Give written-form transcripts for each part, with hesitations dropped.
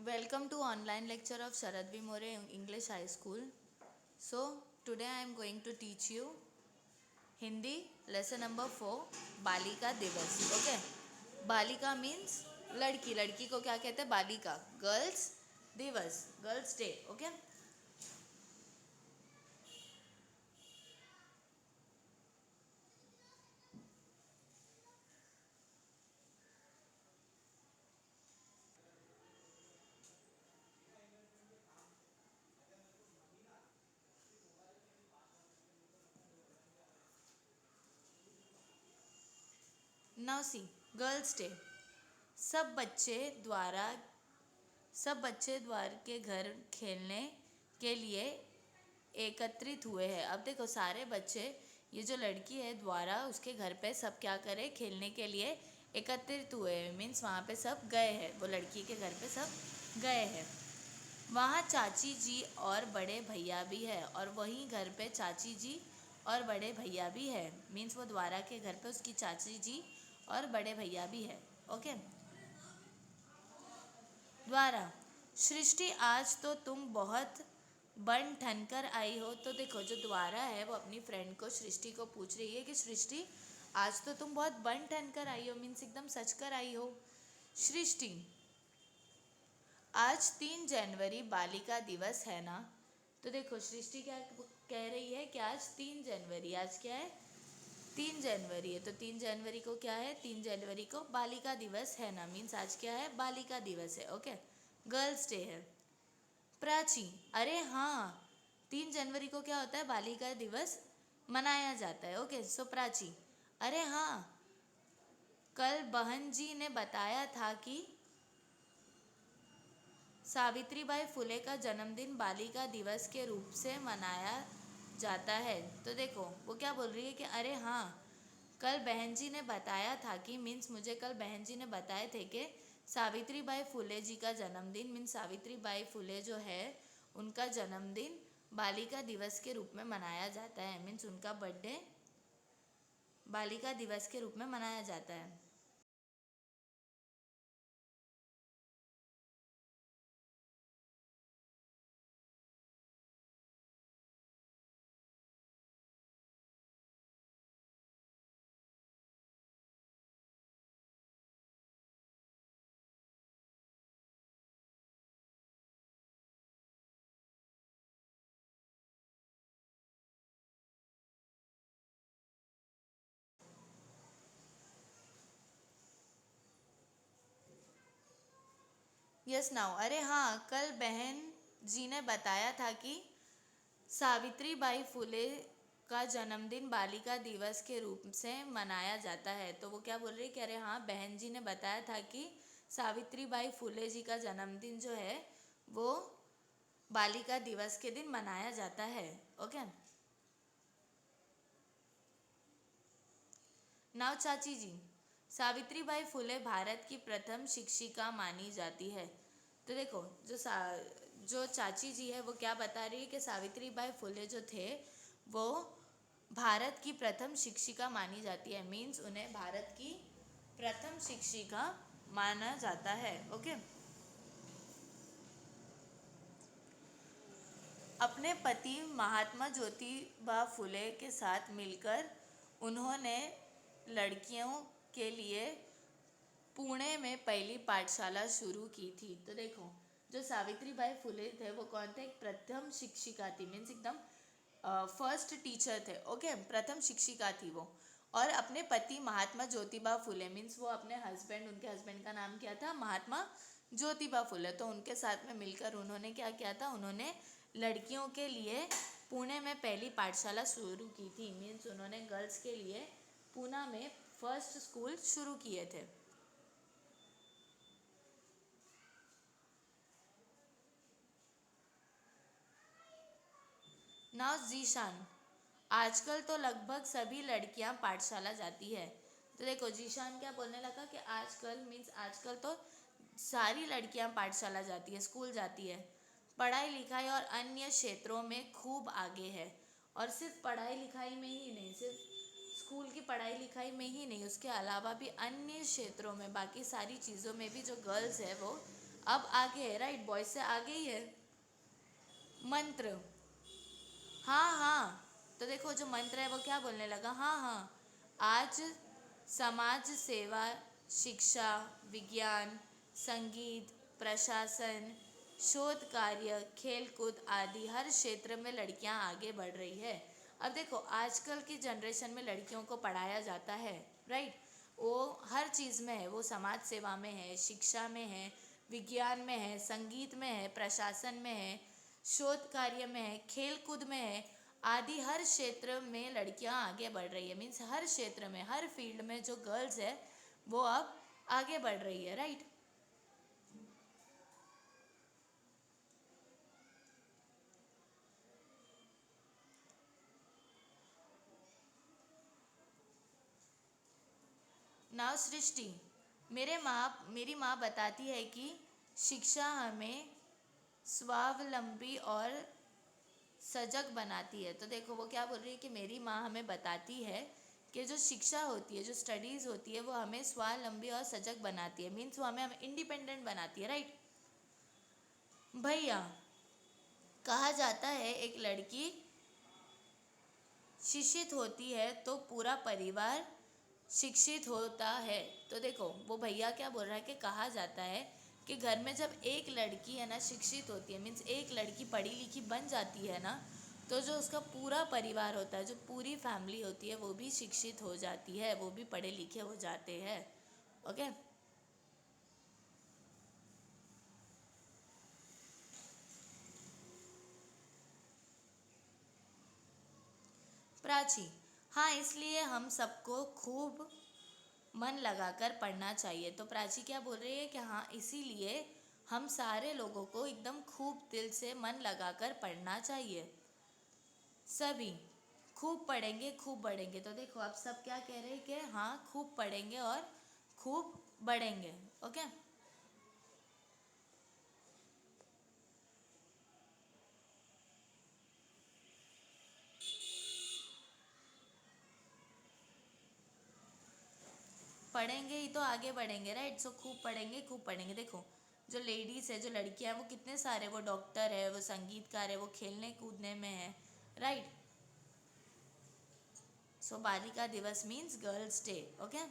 Welcome to online lecture of Sharad V. More English High School. So today I am going to teach you Hindi lesson number 4 बालिका दिवस. Okay. बालिका means लड़की. लड़की को क्या कहते हैं? बालिका. Girls दिवस. Girls day. Okay. Now see, Girls Day. सब बच्चे द्वार के घर खेलने के लिए एकत्रित हुए हैं. अब देखो सारे बच्चे, ये जो लड़की है द्वारा, उसके घर पे सब क्या करे? खेलने के लिए एकत्रित हुए हैं. मीन्स वहाँ पे सब गए हैं, वो लड़की के घर पे सब गए हैं. वहाँ चाची जी और बड़े भैया भी है, और वहीं घर पे चाची जी और बड़े भैया भी है. मीन्स वो द्वारा के घर पे उसकी चाची जी और बड़े भैया भी है. ओके. द्वारा. सृष्टि, आज तो तुम बहुत बन ठन कर आई हो. तो देखो जो द्वारा है वो अपनी फ्रेंड को, सृष्टि को पूछ रही है कि सृष्टि आज तो तुम बहुत बन ठन कर आई हो. मीन्स एकदम सच कर आई हो. सृष्टि, आज 3 जनवरी बालिका दिवस है ना. तो देखो सृष्टि क्या कह रही है कि आज 3 जनवरी, आज क्या है? 3 जनवरी है. तो 3 जनवरी को क्या है? 3 जनवरी को बालिका दिवस है ना. मीन्स आज क्या है? बालिका दिवस है. ओके. गर्ल्स डे है. प्राची, अरे हाँ, 3 जनवरी को क्या होता है? बालिका दिवस मनाया जाता है. ओके. सो प्राची, अरे हाँ, कल बहन जी ने बताया था कि सावित्रीबाई फुले का जन्मदिन बालिका दिवस के रूप से मनाया जाता है. तो देखो वो क्या बोल रही है कि अरे हाँ, कल बहन जी ने बताया था कि, मीन्स मुझे कल बहन जी ने बताए थे कि सावित्रीबाई फुले जी का जन्मदिन, मीन्स सावित्रीबाई फुले जो है उनका जन्मदिन बालिका दिवस के रूप में मनाया जाता है. मीन्स उनका बर्थडे बालिका दिवस के रूप में मनाया जाता है. Yes now. अरे हाँ, कल बहन जी ने बताया था कि सावित्रीबाई फुले का जन्मदिन बालिका दिवस के रूप से मनाया जाता है. तो वो क्या बोल रही है कि अरे हाँ, बहन जी ने बताया था कि सावित्रीबाई फुले जी का जन्मदिन जो है वो बालिका दिवस के दिन मनाया जाता है. ओके. नाउ चाची जी. सावित्रीबाई फुले भारत की प्रथम शिक्षिका मानी जाती है. तो देखो जो चाची जी है वो क्या बता रही है कि सावित्रीबाई फुले जो थे वो भारत की प्रथम शिक्षिका मानी जाती है. मीन्स उन्हें भारत की प्रथम शिक्षिका माना जाता है. ओके. अपने पति महात्मा ज्योतिबा फुले के साथ मिलकर उन्होंने लड़कियों के लिए पुणे में पहली पाठशाला शुरू की थी. तो देखो जो सावित्रीबाई फुले थे वो कौन थे? एक प्रथम शिक्षिका थी. मीन्स एकदम फर्स्ट टीचर थे. ओके. प्रथम शिक्षिका थी वो. और अपने पति महात्मा ज्योतिबा फुले, मीन्स वो अपने हस्बैंड, उनके हस्बैंड का नाम क्या था? महात्मा ज्योतिबा फुले. तो उनके साथ में मिलकर उन्होंने क्या किया था? उन्होंने लड़कियों के लिए पुणे में पहली पाठशाला शुरू की थी. मीन्स उन्होंने गर्ल्स के लिए पूना में फर्स्ट स्कूल शुरू किए थे. नाउ जीशान, आजकल तो लगभग सभी लड़कियां पाठशाला जाती है. तो देखो जीशान क्या बोलने लगा कि आजकल मीन्स आजकल तो सारी लड़कियां पाठशाला जाती है, स्कूल जाती है. पढ़ाई लिखाई और अन्य क्षेत्रों में खूब आगे है. और सिर्फ पढ़ाई लिखाई में ही नहीं, सिर्फ स्कूल की पढ़ाई लिखाई में ही नहीं, उसके अलावा भी अन्य क्षेत्रों में, बाकी सारी चीज़ों में भी जो गर्ल्स है वो अब आगे है, राइट, बॉयज से आगे ही है मंत्र। हाँ हाँ, तो देखो जो मंत्र है वो क्या बोलने लगा, हाँ हाँ, आज समाज सेवा, शिक्षा, विज्ञान, संगीत, प्रशासन, शोध कार्य, खेलकूद आदि हर क्षेत्र में लड़कियां आगे बढ़ रही है। अब देखो आजकल की जनरेशन में लड़कियों को पढ़ाया जाता है, राइट, वो हर चीज़ में है, वो समाज सेवा में है, शिक्षा में है, विज्ञान में है, संगीत में है, प्रशासन में है, शोध कार्य में है, खेल कूद में है, आदि हर क्षेत्र में लड़कियां आगे बढ़ रही है। मीन्स हर क्षेत्र में, हर फील्ड में जो गर्ल्स है वो अब आगे बढ़ रही है, राइट। नाउ सृष्टि, मेरी माँ बताती है कि शिक्षा हमें स्वावलंबी और सजग बनाती है। तो देखो वो क्या बोल रही है कि मेरी माँ हमें बताती है कि जो शिक्षा होती है, जो स्टडीज़ होती है, वो हमें स्वावलंबी और सजग बनाती है। मीन्स वो हमें इंडिपेंडेंट बनाती है, राइट। भैया, कहा जाता है एक लड़की शिक्षित होती है तो पूरा परिवार शिक्षित होता है। तो देखो वो भैया क्या बोल रहा है कि कहा जाता है कि घर में जब एक लड़की है ना शिक्षित होती है, मीन्स एक लड़की पढ़ी लिखी बन जाती है ना, तो जो उसका पूरा परिवार होता है, जो पूरी फैमिली होती है, वो भी शिक्षित हो जाती है, वो भी पढ़े लिखे हो जाते हैं। ओके। प्राची, हाँ, इसलिए हम सबको खूब मन लगाकर पढ़ना चाहिए। तो प्राची क्या बोल रही है कि हाँ, इसीलिए हम सारे लोगों को एकदम खूब दिल से मन लगाकर पढ़ना चाहिए। सभी खूब पढ़ेंगे खूब बढ़ेंगे। तो देखो आप सब क्या कह रहे हैं कि हाँ, खूब पढ़ेंगे और खूब बढ़ेंगे। ओके। पढ़ेंगे ही तो आगे बढ़ेंगे, राइट। सो खूब पढ़ेंगे खूब पढ़ेंगे। देखो जो लेडीज़ है, जो लड़कियां हैं, वो कितने सारे, वो डॉक्टर है, वो संगीतकार है, वो खेलने कूदने में है, राइट। सो बालिका दिवस means girls day. Okay.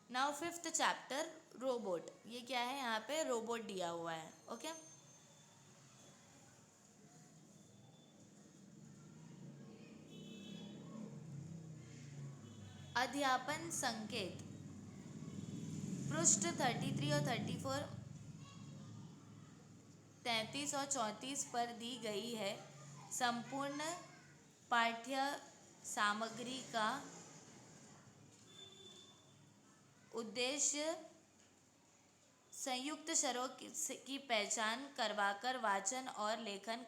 Now fifth chapter, robot. ये क्या है, यहाँ पे रोबोट दिया हुआ है। ओके। अध्यापन संकेत, पृष्ठ 33 और 34, 33 और 34 पर दी गई है। संपूर्ण पाठ्य सामग्री का उद्देश्य संयुक्त स्वरों की पहचान करवाकर वाचन और लेखन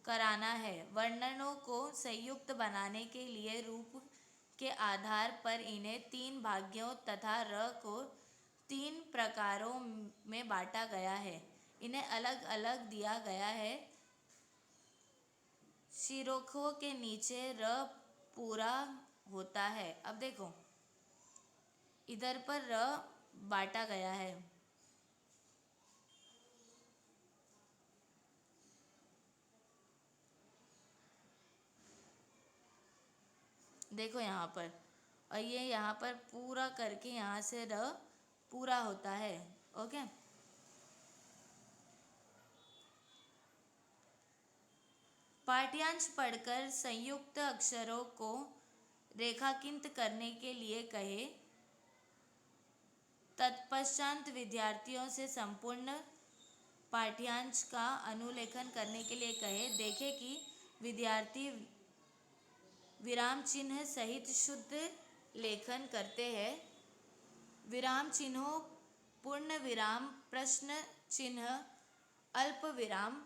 कराना है। वर्णनों को संयुक्त बनाने के लिए रूप के आधार पर इन्हें तीन भाग्यों तथा र को तीन प्रकारों में बांटा गया है। इन्हें अलग अलग दिया गया है। शीर्षकों के नीचे र पूरा होता है। अब देखो इधर पर र बांटा गया है। देखो यहाँ पर, और ये यहाँ पर पूरा करके यहाँ से र पूरा होता है। ओके। पाठ्यांश पढ़कर संयुक्त अक्षरों को रेखांकित करने के लिए कहे। तत्पश्चात विद्यार्थियों से संपूर्ण पाठ्यांश का अनुलेखन करने के लिए कहे। देखें कि विद्यार्थी विराम चिन्ह सहित शुद्ध लेखन करते हैं। विराम चिन्हों, पूर्ण विराम, प्रश्न चिन्ह, अल्प विराम,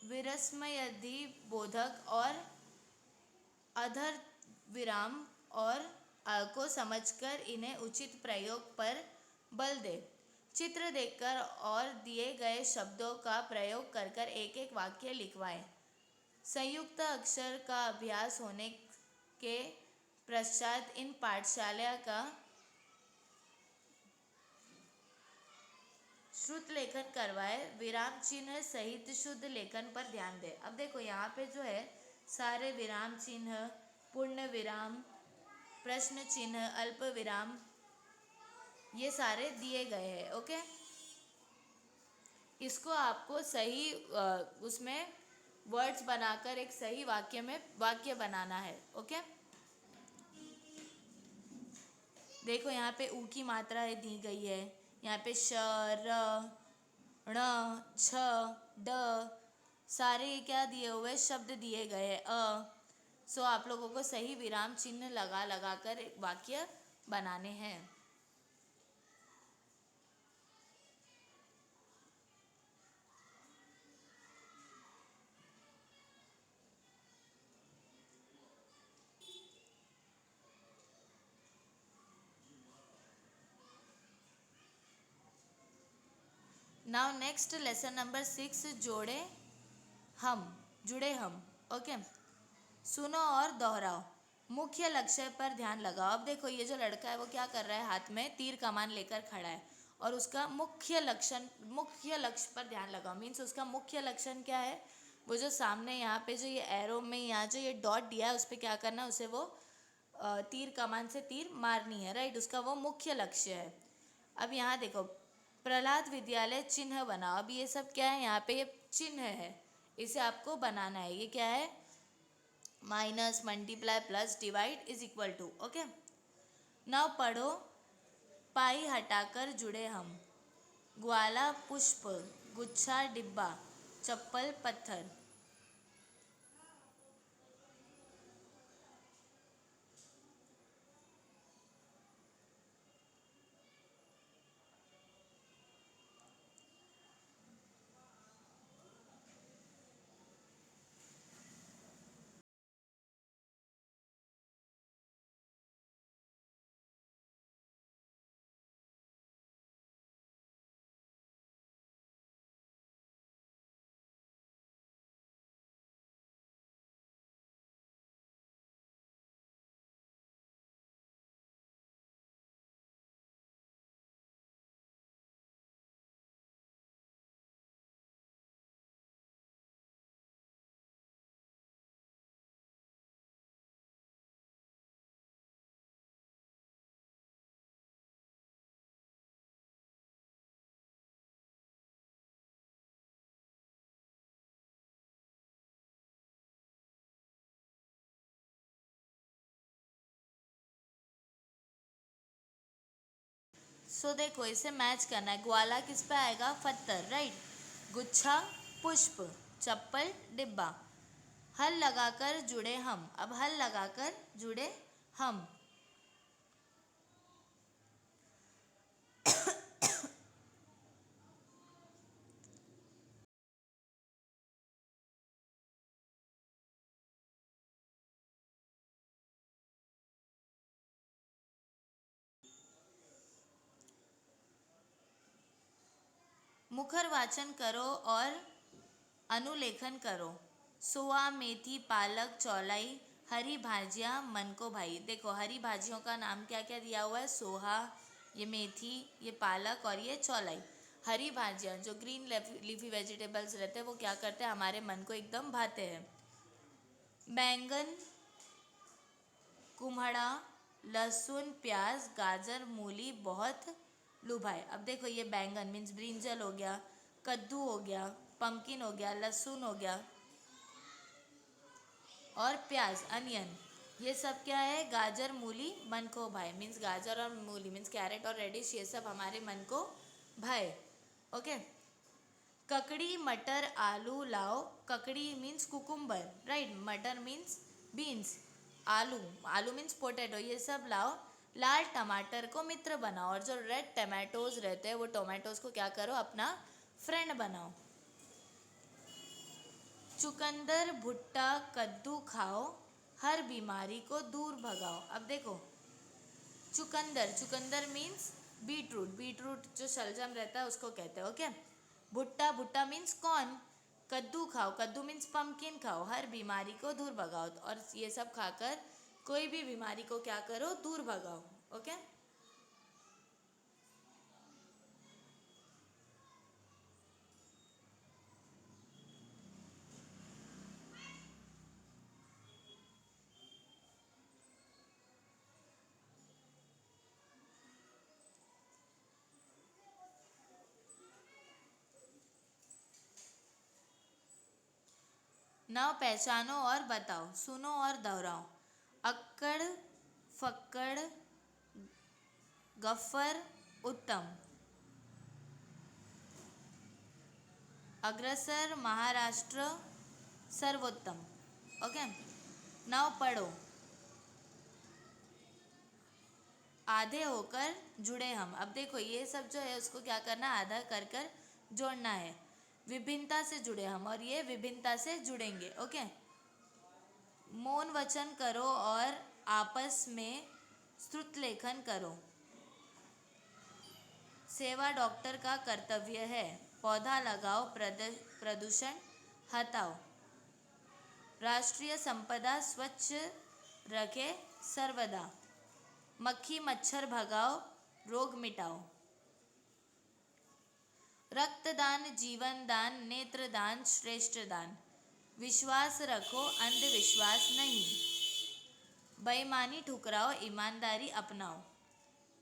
विस्मयादि बोधक और अधर विराम और को समझकर इन्हें उचित प्रयोग पर बल दे। चित्र देखकर और दिए गए शब्दों का प्रयोग कर कर एक एक वाक्य लिखवाएं। संयुक्त अक्षर का अभ्यास होने के पश्चात इन पाठशाला का शुद्ध लेखन करवाए। विराम चिन्ह सहित शुद्ध लेखन पर ध्यान दे। अब देखो यहाँ पे जो है सारे विराम चिन्ह, पूर्ण विराम, प्रश्न चिन्ह, अल्प विराम, ये सारे दिए गए हैं। ओके, इसको आपको सही उसमें वर्ड्स बनाकर एक सही वाक्य में वाक्य बनाना है। ओके, देखो यहाँ पे ऊ की मात्राएं दी गई है, यहाँ पे श, र, ण, छ, ड, सारे क्या दिए हुए शब्द दिए गए हैं, सो आप लोगों को सही विराम चिन्ह लगा लगा कर एक वाक्य बनाने हैं। नाउ नेक्स्ट लेसन नंबर 6, जुड़े हम। ओके, सुनो और दोहराओ। मुख्य लक्ष्य पर ध्यान लगाओ। अब देखो ये जो लड़का है वो क्या कर रहा है, हाथ में तीर कमान लेकर खड़ा है और उसका मुख्य लक्ष्य पर ध्यान लगाओ। मीन्स उसका मुख्य लक्षण क्या है, वो जो सामने यहाँ पे जो ये एरो में यहाँ जो ये डॉट दिया है उस पर क्या करना है, उसे वो तीर कमान से तीर मारनी है। राइट, उसका वो मुख्य लक्ष्य है। अब यहाँ देखो, प्रहलाद विद्यालय चिन्ह बनाओ। अब ये सब क्या है, यहाँ पे ये चिन्ह है, इसे आपको बनाना है। ये क्या है, minus, multiply, plus, divide is equal to. Okay, now पढ़ो। पाई हटाकर जुड़े हम। ग्वाला पुष्प, गुच्छा डिब्बा, चप्पल पत्थर। सो देखो इसे मैच करना है। ग्वाला किस पे आएगा, पत्थर। राइट, गुच्छा पुष्प, चप्पल डिब्बा। हल लगाकर जुड़े हम। अब हल लगाकर जुड़े हम। मुखर वाचन करो और अनुलेखन करो। सोआ, मेथी, पालक, चौलाई, हरी भाजियाँ, मन को भाई। देखो हरी भाजियों का नाम क्या क्या दिया हुआ है, सोहा, ये मेथी, ये पालक और ये चौलाई। हरी भाजियाँ जो ग्रीन लीफी वेजिटेबल्स रहते हैं वो क्या करते हैं, हमारे मन को एकदम भाते हैं। बैंगन, कुम्हड़ा, लहसुन, प्याज, गाजर, मूली बहुत लुभाए। अब देखो ये बैंगन मीन्स ब्रिंजल हो गया, कद्दू हो गया, पम्पकिन हो गया, लहसुन हो गया और प्याज, अनियन, ये सब क्या है, गाजर, मूली, मन को भाए। मीन्स गाजर और मूली मीन्स कैरेट और रेडिश, ये सब हमारे मन को भाए। ओके, ककड़ी, मटर, आलू लाओ। ककड़ी मीन्स कुकुम्बर, राइट, मटर मीन्स बीन्स, आलू, आलू मीन्स पोटैटो, ये सब लाओ। लाल टमाटर को मित्र बनाओ और जो रेड टमाटोज रहते हैं वो टोमेटोज को क्या करो, अपना फ्रेंड बनाओ। चुकंदर, भुट्टा, कद्दू खाओ, हर बीमारी को दूर भगाओ। अब देखो चुकंदर, चुकंदर मीन्स बीटरूट, बीटरूट जो शलजम रहता है उसको कहते हैं। ओके, भुट्टा, भुट्टा मीन्स कॉर्न, कद्दू खाओ, कद्दू मीन्स पम्पकिन खाओ, हर बीमारी को दूर भगाओ। और ये सब खाकर कोई भी बीमारी को क्या करो, दूर भगाओ। ओके। नाव पहचानो और बताओ, सुनो और दोहराओ। अक्कड़, फक्कड़, गफ्फर, उत्तम। अग्रसर, महाराष्ट्र, सर्वोत्तम। ओके। नाव पढ़ो। आधे होकर जुड़े हम। अब देखो ये सब जो है उसको क्या करना, आधा कर कर जोड़ना है। विभिन्नता से जुड़े हम, और ये विभिन्नता से जुड़ेंगे। ओके। मौन वचन करो और आपस में स्तुत लेखन करो। सेवा डॉक्टर का कर्तव्य है। पौधा लगाओ, प्रदूषण हटाओ। राष्ट्रीय संपदा स्वच्छ रखे सर्वदा। मक्खी मच्छर भगाओ, रोग मिटाओ। रक्तदान जीवन दान, नेत्रदान श्रेष्ठ दान। विश्वास रखो, अंधविश्वास नहीं। बेईमानी ठुकराओ, ईमानदारी अपनाओ।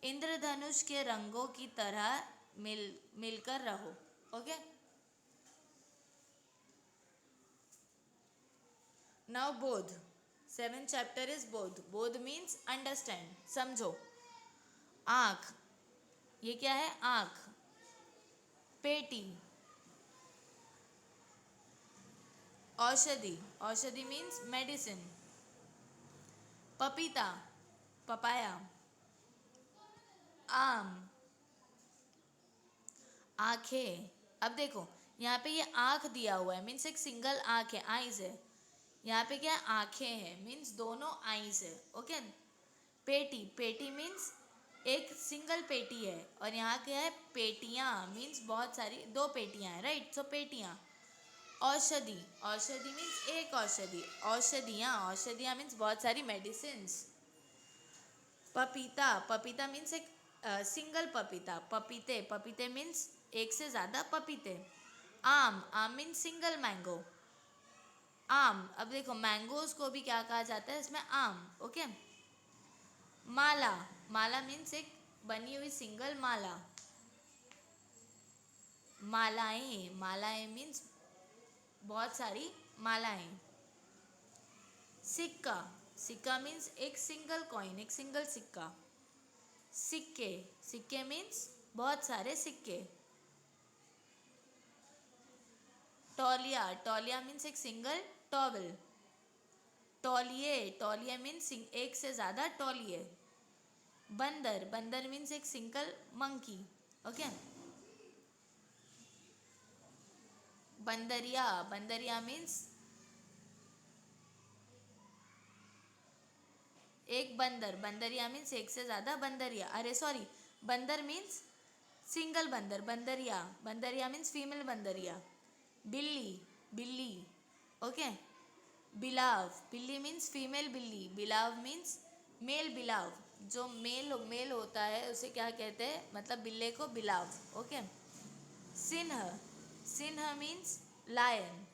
इंद्रधनुष के रंगों की तरह मिलकर रहो। ओके। नाउ बोध। 7th चैप्टर इज बोध। बोध मीन्स अंडरस्टैंड, समझो। आँख, ये क्या है, आँख। पेटी, औषधि, औषधि मीन्स मेडिसिन। पपीता, पपाया। आम, आंखें। अब देखो यहाँ पे ये आँख दिया हुआ है, मीन्स एक सिंगल आँख है, आईज है। यहाँ पे क्या है, आंखें हैं, मीन्स दोनों आईज है। ओके। पेटी, पेटी मीन्स एक सिंगल पेटी है, और यहाँ क्या है, पेटियाँ मीन्स बहुत सारी, दो पेटियाँ हैं, राइट। सो पेटियाँ। औषधि, औषधि मीन्स एक औषधि। औषधियाँ, औषधियाँ मीन्स बहुत सारी मेडिसिन्स। पपीता, पपीता मीन्स एक सिंगल पपीता। पपीते, पपीते मीन्स एक से ज़्यादा पपीते। आम, आम मीन्स सिंगल मैंगो। आम, अब देखो मैंगोज को भी क्या कहा जाता है, इसमें आम। ओके। माला, माला मीन्स एक बनी हुई सिंगल माला। मालाएं, मालाएं मीन्स बहुत सारी मालाएं। सिक्का, सिक्का मीन्स एक सिंगल कॉइन, एक सिंगल सिक्का। सिक्के, सिक्के मीन्स बहुत सारे सिक्के। तौलिया, तौलिया मीन्स एक सिंगल टॉवल। तौलिए, तौलिए मीन्स एक से ज़्यादा तौलिए। बंदर, बंदर मीन्स एक सिंगल मंकी। ओके। बंदरिया, बंदरिया मीन्स एक बंदर। बंदरिया मीन्स एक से ज़्यादा बंदरिया, अरे सॉरी, बंदर मीन्स सिंगल बंदर। बंदरिया, बंदरिया मीन्स फीमेल बंदरिया। बिल्ली, बिल्ली। ओके। बिलाव, बिल्ली मीन्स फीमेल बिल्ली। बिलाव मीन्स मेल बिलाव। जो मेल मेल होता है उसे क्या कहते हैं, मतलब बिल्ले को बिलाव। ओके। सिंह, सिंह मीन्स लायन,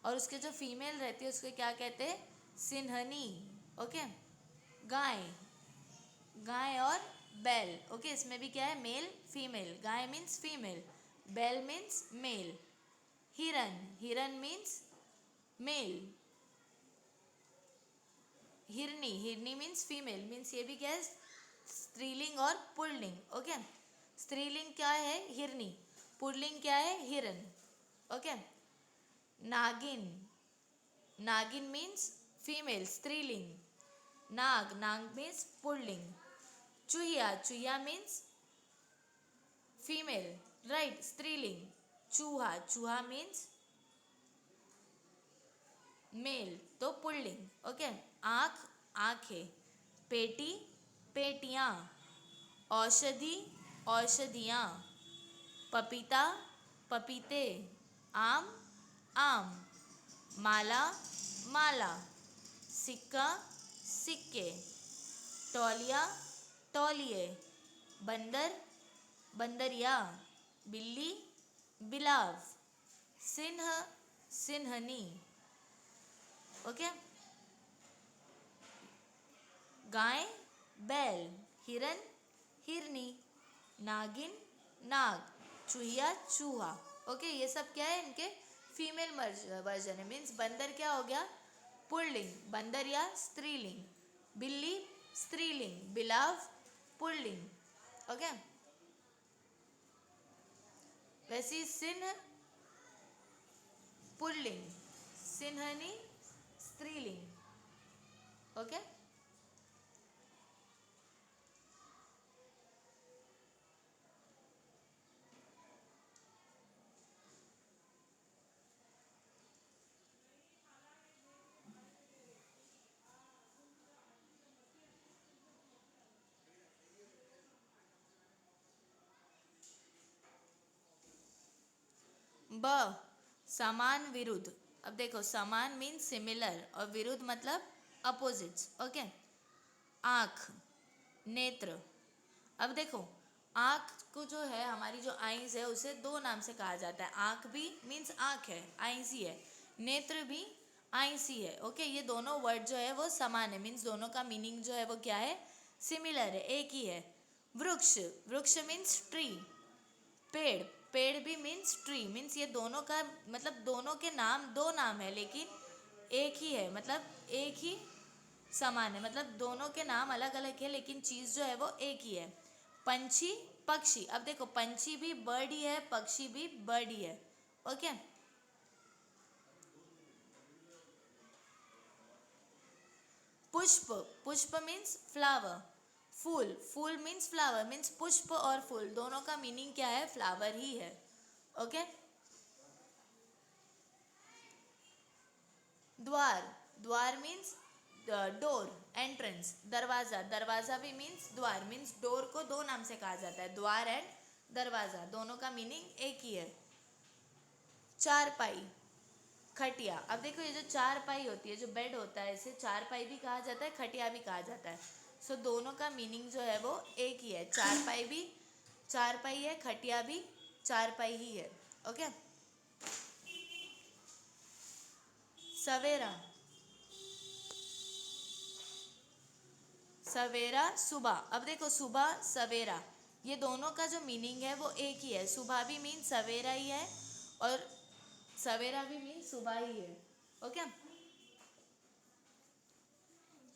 और उसके जो फीमेल रहती है उसको क्या कहते हैं, सिंहनी। ओके। गाय, गाय और बैल। ओके। इसमें भी क्या है, मेल फीमेल। गाय मीन्स फीमेल, बैल मीन्स मेल। हिरन, हिरन मीन्स मेल। हिरनी, हिरनी मीन्स फीमेल, मीन्स ये भी क्या है, स्त्रीलिंग और पुल्लिंग। ओके। स्त्रीलिंग क्या है, हिरनी। पुल्लिंग क्या है, हिरन। ओके। नागिन, नागिन मीन्स फीमेल, स्त्रीलिंग। नाग, नाग मीन्स पुल्लिंग। चूहिया, चूहिया मीन्स फीमेल, राइट, स्त्रीलिंग। चूहा, चूहा मीन्स मेल, तो पुल्लिंग। ओके। आँख, आँखें। पेटी, पेटियाँ। औषधि, औषधियाँ। पपीता, पपीते। आम, आम, माला माला, सिक्का सिक्के, तौलिया तौलिए, बंदर बंदरिया, बिल्ली बिलाव, सिंह सिंहनी। ओके, गाय बैल, हिरन हिरनी, नागिन नाग, चूहिया चूहा। ओके, ये सब क्या है, इनके फीमेल वर्जन है। मीन्स बंदर क्या हो गया, पुल्लिंग, बंदर या स्त्रीलिंग, बिल्ली स्त्रीलिंग, बिलाव पुल्लिंग। ओके, वैसी सिंह पुल्लिंग, सिंहनी स्त्रीलिंग। ओके, ब समान विरुद्ध। अब देखो, समान मीन्स सिमिलर और विरुद्ध मतलब अपोजिट्स। ओके, आँख नेत्र। अब देखो, आँख को जो है, हमारी जो आईज है, उसे दो नाम से कहा जाता है। आँख भी मीन्स आँख है, आईज ही है, नेत्र भी आईज ही है। ओके, ये दोनों वर्ड जो है वो समान है, मीन्स दोनों का मीनिंग जो है वो क्या है, सिमिलर है, एक ही है। वृक्ष, वृक्ष मीन्स ट्री। पेड़, पेड़ भी मीन्स ट्री। मीन्स ये दोनों का मतलब दोनों के नाम दो नाम है, लेकिन एक ही है, मतलब एक ही समान है, मतलब दोनों के नाम अलग अलग है लेकिन चीज़ जो है वो एक ही है। पंछी पक्षी। अब देखो, पंछी भी बर्ड ही है, पक्षी भी बर्ड ही है। ओके, पुष्प, पुष्प मीन्स फ्लावर। फूल, फूल मीन्स फ्लावर। मीन्स पुष्प और फूल दोनों का मीनिंग क्या है, फ्लावर ही है। ओके, द्वार, द्वार मीन्स डोर, एंट्रेंस। दरवाज़ा, दरवाज़ा भी मीन्स द्वार। मीन्स डोर को दो नाम से कहा जाता है, द्वार एंड दरवाज़ा, दोनों का मीनिंग एक ही है। चारपाई, खटिया। अब देखो, ये जो चारपाई होती है, जो बेड होता है, इसे चारपाई भी कहा जाता है, खटिया भी कहा जाता है। सो दोनों का मीनिंग जो है वो एक ही है। चारपाई भी चारपाई है, खटिया भी चारपाई ही है। ओके, सवेरा, सवेरा सुबह। अब देखो, सुबह सवेरा, ये दोनों का जो मीनिंग है वो एक ही है। सुबह भी मीन सवेरा ही है और सवेरा भी मीन सुबह ही है। ओके,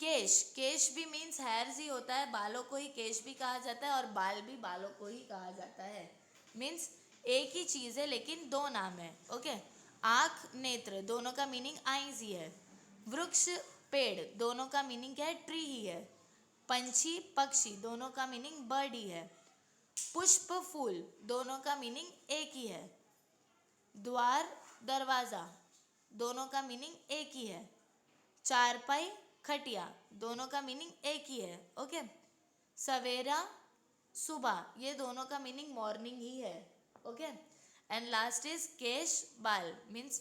केश, केश भी मीन्स हेयर्स ही होता है, बालों को ही केश भी कहा जाता है और बाल भी बालों को ही कहा जाता है। मीन्स एक ही चीज़ है लेकिन दो नाम है। ओके, आँख नेत्र, दोनों का मीनिंग आईज ही है। वृक्ष पेड़, दोनों का मीनिंग क्या है, ट्री ही है। पंछी पक्षी, दोनों का मीनिंग बर्ड ही है। पुष्प फूल, दोनों का मीनिंग एक ही है। द्वार दरवाज़ा, दोनों का मीनिंग एक ही है। चारपाई खटिया, दोनों का मीनिंग एक ही है। ओके, सवेरा सुबह, ये दोनों का मीनिंग मॉर्निंग ही है। ओके, एंड लास्ट इज केश बाल। मीन्स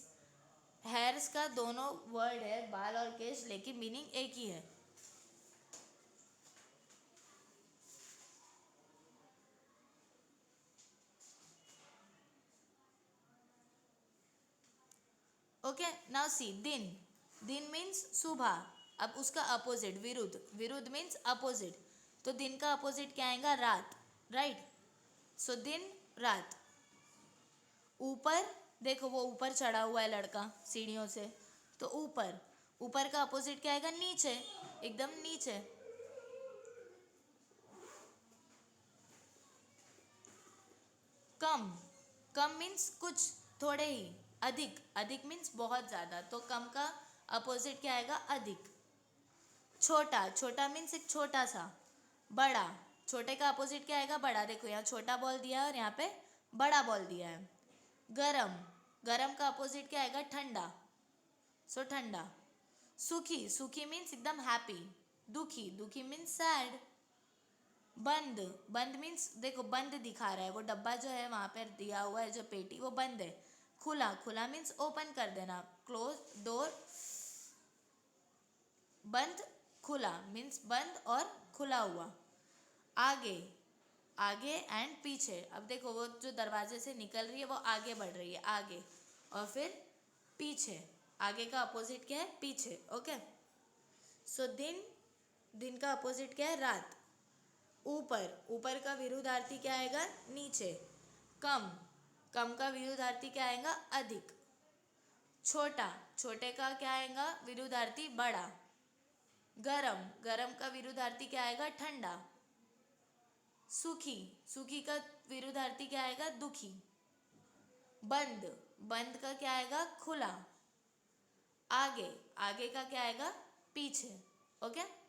हेयर्स का दोनों वर्ड है, बाल और केश, लेकिन मीनिंग एक ही है। ओके, नाउ सी दिन। दिन मीन्स सुबह। अब उसका अपोजिट विरुद्ध, विरुद्ध मीन्स अपोजिट। तो दिन का अपोजिट क्या आएगा, रात। राइट, सो दिन रात। ऊपर, देखो वो ऊपर चढ़ा हुआ है लड़का सीढ़ियों से, तो ऊपर, ऊपर का अपोजिट क्या आएगा, नीचे, एकदम नीचे। कम, कम मीन्स कुछ, थोड़े ही। अधिक, अधिक मीन्स बहुत ज़्यादा, तो कम का अपोजिट क्या आएगा, अधिक। छोटा, छोटा मीन्स एक छोटा सा। बड़ा, छोटे का अपोजिट क्या आएगा, बड़ा। देखो, यहाँ छोटा बॉल दिया है और यहाँ पे बड़ा बॉल दिया है। गरम, गरम का अपोजिट क्या आएगा, ठंडा, सो ठंडा। सुखी, सुखी मीन्स एकदम हैप्पी। दुखी, दुखी मीन्स सैड। बंद, बंद मीन्स देखो बंद दिखा रहा है, वो डब्बा जो है वहाँ पर दिया हुआ है, जो पेटी वो बंद है, खुला, खुला मीन्स ओपन कर देना, क्लोज डोर, बंद, खुला मीन्स बंद और खुला हुआ। आगे, आगे एंड पीछे, अब देखो वो जो दरवाजे से निकल रही है वो आगे बढ़ रही है, आगे, और फिर पीछे, आगे का अपोजिट क्या है, पीछे। ओके, सो दिन, दिन का अपोजिट क्या है, रात। ऊपर, ऊपर का विरुद्धार्थी क्या आएगा, नीचे। कम, कम का विरुद्धार्थी क्या आएगा, अधिक। छोटा, छोटे का क्या आएगा, विरुद्धार्थी बड़ा। गरम, गरम का विरुद्धार्थी क्या आएगा, ठंडा। सुखी, सुखी का विरुद्धार्थी क्या आएगा, दुखी। बंद, बंद का क्या आएगा, खुला। आगे, आगे का क्या आएगा, पीछे। ओके।